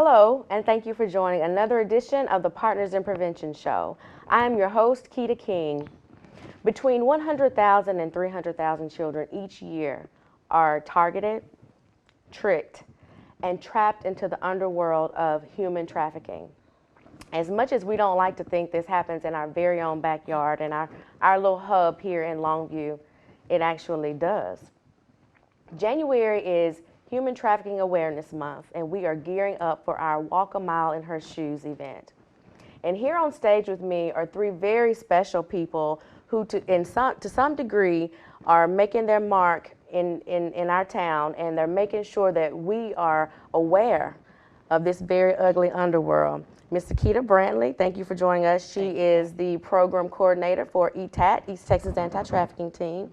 Hello, and thank you for joining another edition of the Partners in Prevention Show. I am your host, Keita King. Between 100,000 and 300,000 children each year are targeted, tricked, and trapped into the underworld of human trafficking. As much as we don't like to think this happens in our very own backyard and our little hub here in Longview, it actually does. January is Human Trafficking Awareness Month, and we are gearing up for our Walk a Mile in Her Shoes event. And here on stage with me are three very special people who, to some degree, are making their mark in our town, and they're making sure that we are aware of this very ugly underworld. Ms. Sakita Brantley, thank you for joining us. She is the program coordinator for ETAT, East Texas Anti-Trafficking Team.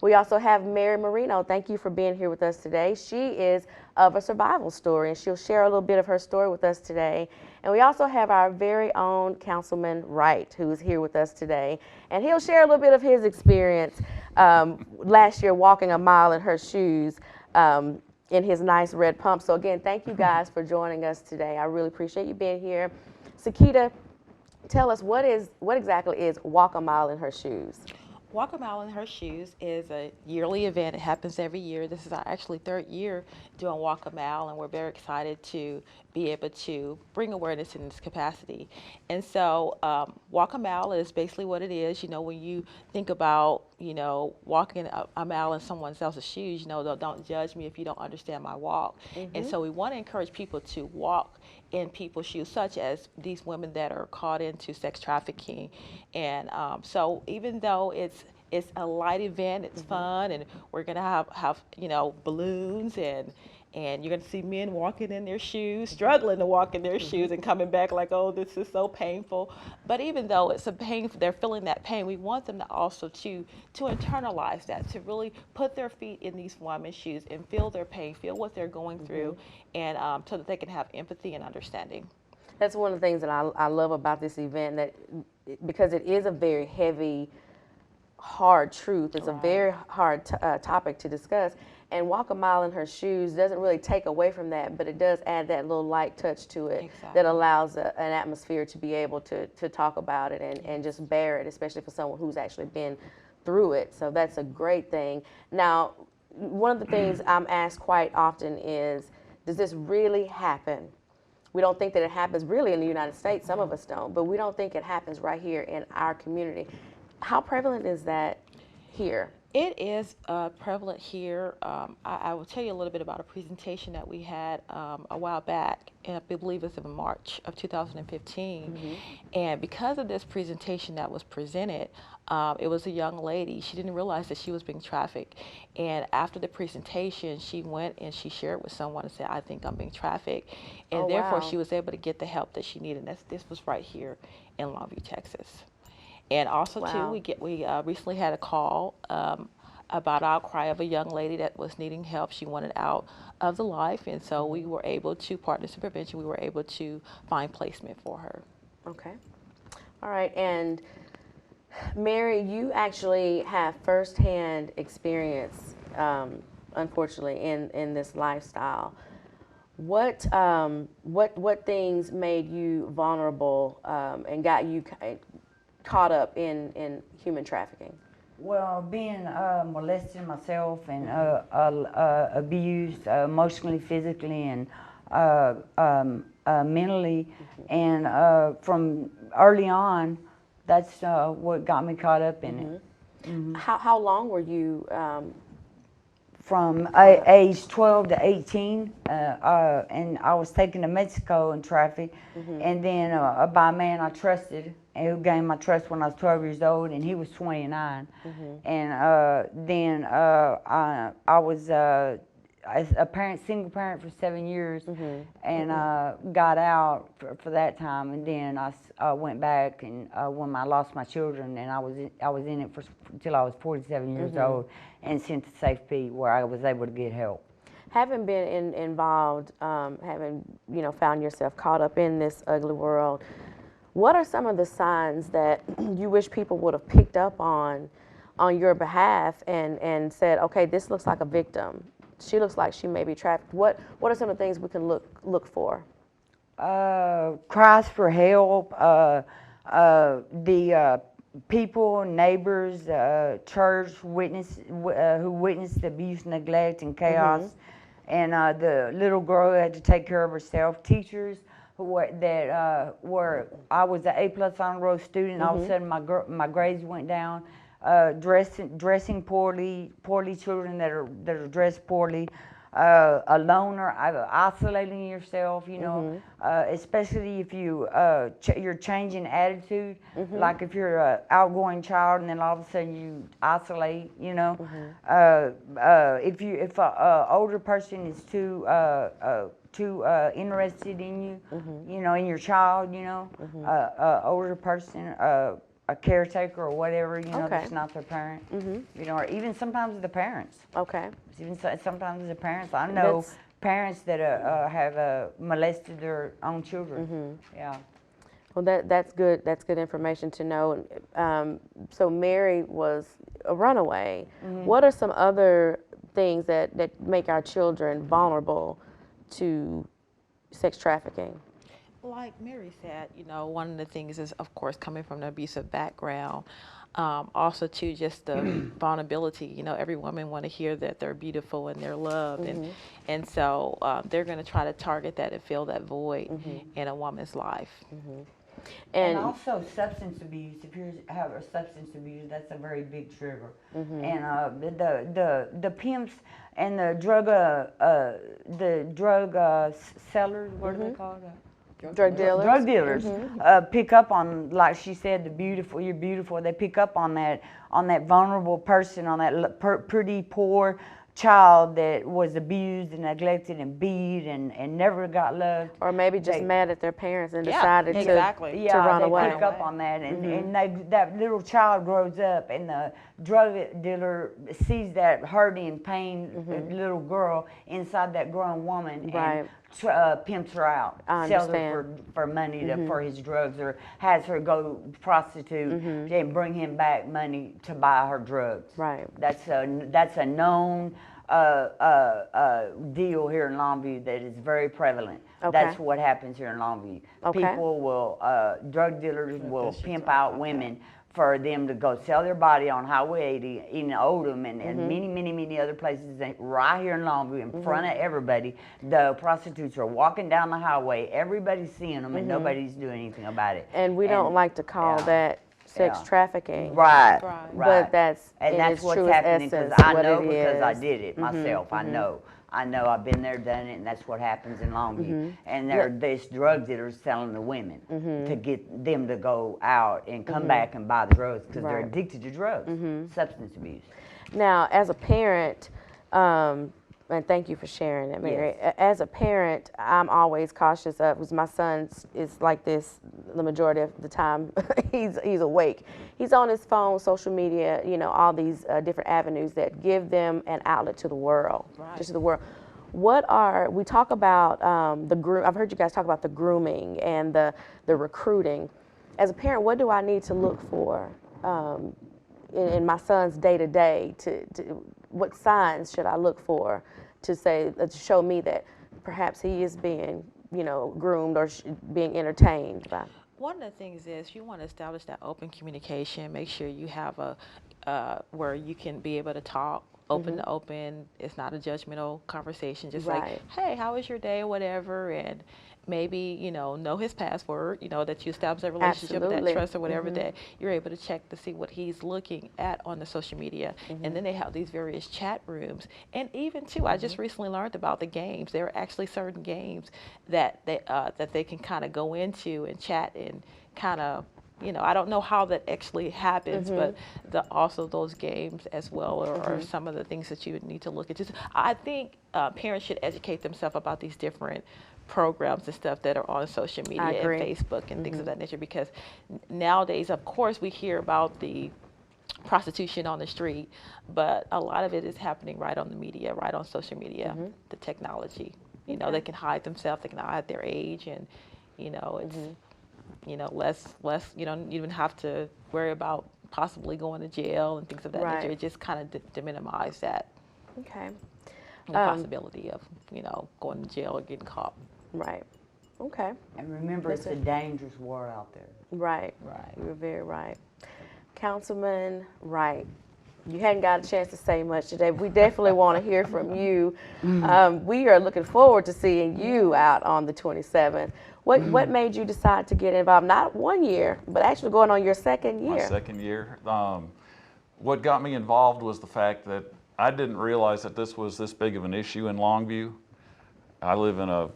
We also have Mary Marino. Thank you for being here with us today. She is of a survival story, and she'll share a little bit of her story with us today. And we also have our very own Councilman Wright, who is here with us today. And he'll share a little bit of his experience last year walking a mile in her shoes in his nice red pump. So again, thank you guys for joining us today. I really appreciate you being here. Sakita, tell us what exactly is Walk a Mile in Her Shoes? Walk a Mile in Her Shoes is a yearly event. It happens every year. This is our actually third year doing Walk a Mile, and we're very excited to be able to bring awareness in this capacity. And so Walk a Mile is basically what it is. You know, when you think about, walking a mile in someone else's shoes, don't judge me if you don't understand my walk. And so we want to encourage people to walk in people's shoes, such as these women that are caught into sex trafficking. And so even though it's a light event, it's fun, and we're gonna have balloons, and you're gonna see men walking in their shoes, struggling to walk in their shoes, and coming back like, oh, this is so painful. But even though it's a pain, they're feeling that pain, we want them to also to internalize that, to really put their feet in these women's shoes and feel their pain, feel what they're going through, and so that they can have empathy and understanding. That's one of the things that I love about this event, that because it is a very heavy, hard truth. It's a very hard topic to discuss. And Walk a Mile in Her Shoes doesn't really take away from that, but it does add that little light touch to it that allows an atmosphere to be able to talk about it and just bear it, especially for someone who's actually been through it. So that's a great thing. Now, one of the things I'm asked quite often is, does this really happen? We don't think that it happens really in the United States. Some of us don't, but we don't think it happens right here in our community. How prevalent is that here? It is prevalent here. I will tell you a little bit about a presentation that we had a while back, and I believe it was in March of 2015. And because of this presentation that was presented, it was a young lady. She didn't realize that she was being trafficked. And after the presentation, she went and she shared with someone and said, I think I'm being trafficked. And therefore, she was able to get the help that she needed. And this was right here in Longview, Texas. And also, too, we recently had a call about outcry of a young lady that was needing help. She wanted out of the life, and so we were able to, Partners in Prevention, we were able to find placement for her. Okay. All right. And Mary, you actually have firsthand experience, unfortunately, in this lifestyle. What things made you vulnerable and got you caught up in human trafficking? Well, being molested myself and abused emotionally, physically, and mentally, and from early on, that's what got me caught up in it. How long were you? From age 12 to 18, and I was taken to Mexico in traffic, and then by a man I trusted, who gained my trust when I was 12 years old, and he was 29. And then I was a single parent for 7 years, and got out for that time, and then I went back, and when I lost my children, and I was in it until I was 47 years old, and sent to safety where I was able to get help. Having been involved, having found yourself caught up in this ugly world, what are some of the signs that you wish people would have picked up on your behalf and said, okay, this looks like a victim. She looks like she may be trafficked. What are some of the things we can look for? cries for help. The people, neighbors, church who witnessed abuse, neglect, and chaos, and the little girl who had to take care of herself. Teachers were I was an A+ honor roll student. All of a sudden, my grades went down. Dressing poorly, children that are dressed poorly. A loner, isolating yourself, especially if you're changing attitude, like if you're an outgoing child and then all of a sudden you isolate, if a older person is too interested in you, in your child, older person, a caretaker or whatever, that's not their parent, or even sometimes the parents. Okay. Sometimes the parents. I know parents that have molested their own children. Yeah. Well, that's good. That's good information to know. So Mary was a runaway. What are some other things that make our children vulnerable to sex trafficking? Like Mary said, one of the things is, of course, coming from an abusive background. Also, too, just the vulnerability. Every woman want to hear that they're beautiful and they're loved, and so they're going to try to target that and fill that void in a woman's life. And also substance abuse. If you have a substance abuse, that's a very big trigger. And the pimps and the drug sellers, what are they called? Drug dealers. Drug dealers pick up on, like she said, you're beautiful. They pick up on that vulnerable person, on that pretty poor child that was abused and neglected and beat and never got loved. Or maybe just mad at their parents and decided to run away. They pick up on that, and that little child grows up, and the drug dealer sees that hurting, pain little girl inside that grown woman, and pimps her out, sells her for money for his drugs, or has her go prostitute and bring him back money to buy her drugs. Right. That's a known deal here in Longview that is very prevalent. Okay. That's what happens here in Longview. Okay. People will, drug dealers will pimp out women for them to go sell their body on Highway 80 in Oldham and many other places right here in Longview in front of everybody. The prostitutes are walking down the highway, everybody's seeing them and nobody's doing anything about it. And we don't like to call that sex trafficking. Right. But that's what's truest happening, because essence, I what know, it because I is. did it myself. I know I've been there, done it, and that's what happens in Longview. And there's drug dealers selling the women to get them to go out and come back and buy the drugs because they're addicted to drugs, substance abuse. Now, as a parent, and thank you for sharing that, Mary. Yes. As a parent, I'm always cautious of, because my son is like this the majority of the time. he's awake. He's on his phone, social media, all these different avenues that give them an outlet to the world, just to the world. We talk about I've heard you guys talk about the grooming and the recruiting. As a parent, what do I need to look for in my son's day-to-day? What signs should I look for to show me that perhaps he is being, groomed or being entertained by? One of the things is you want to establish that open communication. Make sure you have where you can be able to talk open to open. It's not a judgmental conversation. Just like, hey, how was your day, or whatever, and maybe know his password. That you establish a relationship, that trust, or whatever, that you're able to check to see what he's looking at on the social media. And then they have these various chat rooms, and even too, I just recently learned about the games. There are actually certain games that they can kind of go into and chat and kind of. I don't know how that actually happens, but also those games as well are some of the things that you would need to look at. I think parents should educate themselves about these different programs and stuff that are on social media and Facebook and things of that nature, because nowadays, of course, we hear about the prostitution on the street, but a lot of it is happening right on the media, right on social media, the technology. They can hide themselves, they can hide their age, and it's less, you don't even have to worry about possibly going to jail and things of that nature. It just kind of to minimize that Okay. the possibility of, going to jail or getting caught. Right. Okay. And remember, it's a dangerous war out there. Right. Right. You're very right. Councilman Wright, you hadn't got a chance to say much today, but we definitely want to hear from you. We are looking forward to seeing you out on the 27th. What made you decide to get involved? Not 1 year, but actually going on your second year. My second year. What got me involved was the fact that I didn't realize that this was this big of an issue in Longview. I live in a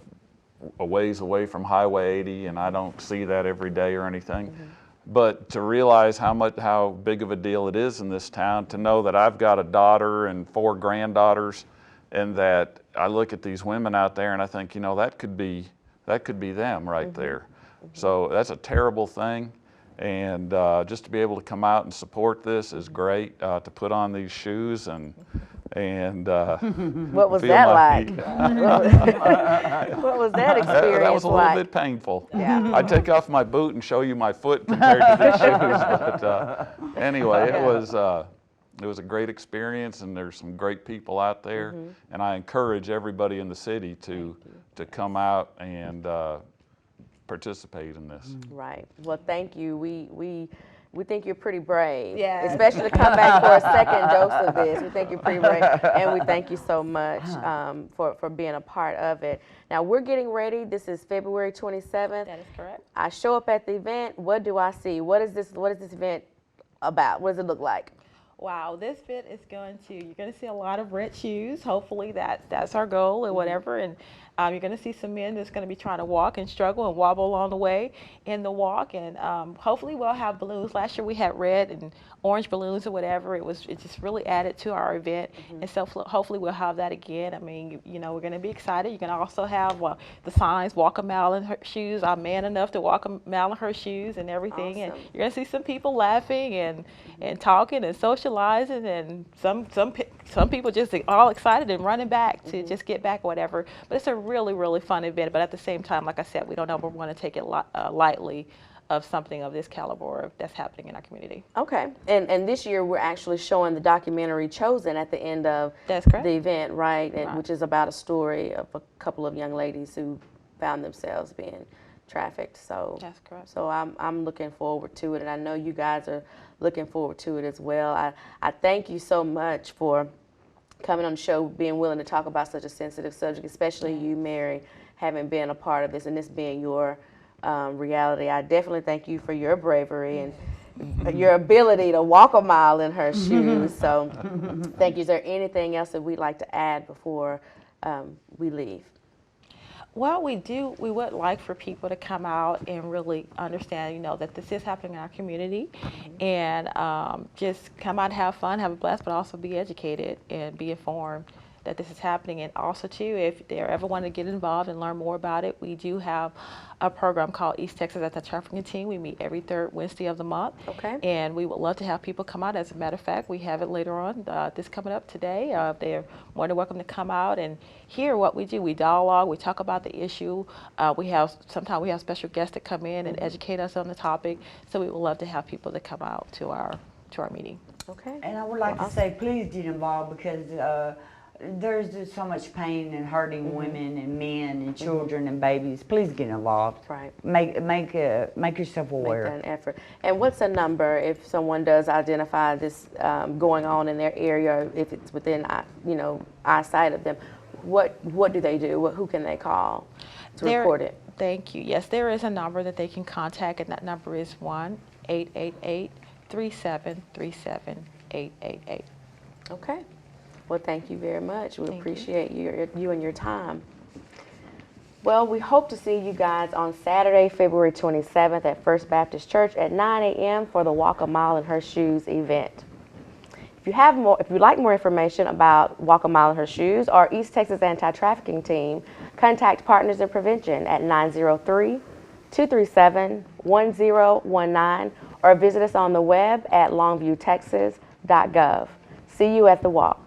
ways away from Highway 80, and I don't see that every day or anything. But to realize how big of a deal it is in this town, to know that I've got a daughter and 4 granddaughters, and that I look at these women out there and I think, you know, that could be them right there. So that's a terrible thing. And just to be able to come out and support this is great. To put on these shoes and What was feel that my like? feet. What was that experience That was a little like? bit painful. Yeah. I'd take off my boot and show you my foot compared to these shoes. But anyway, it was a great experience, and there's some great people out there. And I encourage everybody in the city to come out and participate in this. Right. Well, thank you. We think you're pretty brave. Yes. Especially to come back for a second dose of this. We think you're pretty brave, and we thank you so much for being a part of it. Now we're getting ready. This is February 27th. That is correct. I show up at the event. What do I see? What is this event about? What does it look like? Wow, this event is you're going to see a lot of red shoes. Hopefully that's our goal or whatever. And you're going to see some men that's going to be trying to walk and struggle and wobble along the way in the walk. And hopefully we'll have balloons. Last year we had red and orange balloons or whatever. It just really added to our event. And so hopefully we'll have that again. I mean, you know, we're going to be excited. You're going to also have the signs, walk a mile in her shoes. I'm man enough to walk a mile in her shoes and everything. Awesome. And you're going to see some people laughing and talking and socializing, and some people just all excited and running back to just get back or whatever. But it's a really, really fun event. But at the same time, like I said, we don't ever want to take it lightly of something of this caliber that's happening in our community. Okay. And this year we're actually showing the documentary Chosen at the end of That's correct. the event, right? And Right. which is about a story of a couple of young ladies who found themselves being trafficked. So That's correct. So I'm looking forward to it, and I know you guys are looking forward to it as well. I thank you so much for coming on the show, being willing to talk about such a sensitive subject, especially you, Mary, having been a part of this and this being your reality. I definitely thank you for your bravery and your ability to walk a mile in her shoes. So thank you. Is there anything else that we'd like to add before we leave? Well, we would like for people to come out and really understand, you know, that this is happening in our community, and just come out and have fun, have a blast, but also be educated and be informed that this is happening. And also too, if they ever want to get involved and learn more about it, we do have a program called East Texas Anti-Trafficking Team. We meet every third Wednesday of the month. Okay. And we would love to have people come out. As a matter of fact, we have it later on, this coming up today. They're more than welcome to come out and hear what we do. We dialogue, we talk about the issue. Sometimes we have special guests that come in and educate us on the topic. So we would love to have people that come out to our meeting. Okay. And I would like to say, please get involved, because there's just so much pain and hurting women and men and children and babies. Please get involved. Right. Make yourself aware. Make that an effort. And what's a number if someone does identify this going on in their area, if it's within eyesight of them? What do they do? Who can they call to report it? Thank you. Yes, there is a number that they can contact, and that number is 1-888-3737-888. Okay. Well, thank you very much. We appreciate you and your time. Well, we hope to see you guys on Saturday, February 27th at First Baptist Church at 9 a.m. for the Walk a Mile in Her Shoes event. If you'd like more information about Walk a Mile in Her Shoes or East Texas Anti-Trafficking Team, contact Partners in Prevention at 903-237-1019 or visit us on the web at longviewtexas.gov. See you at the walk.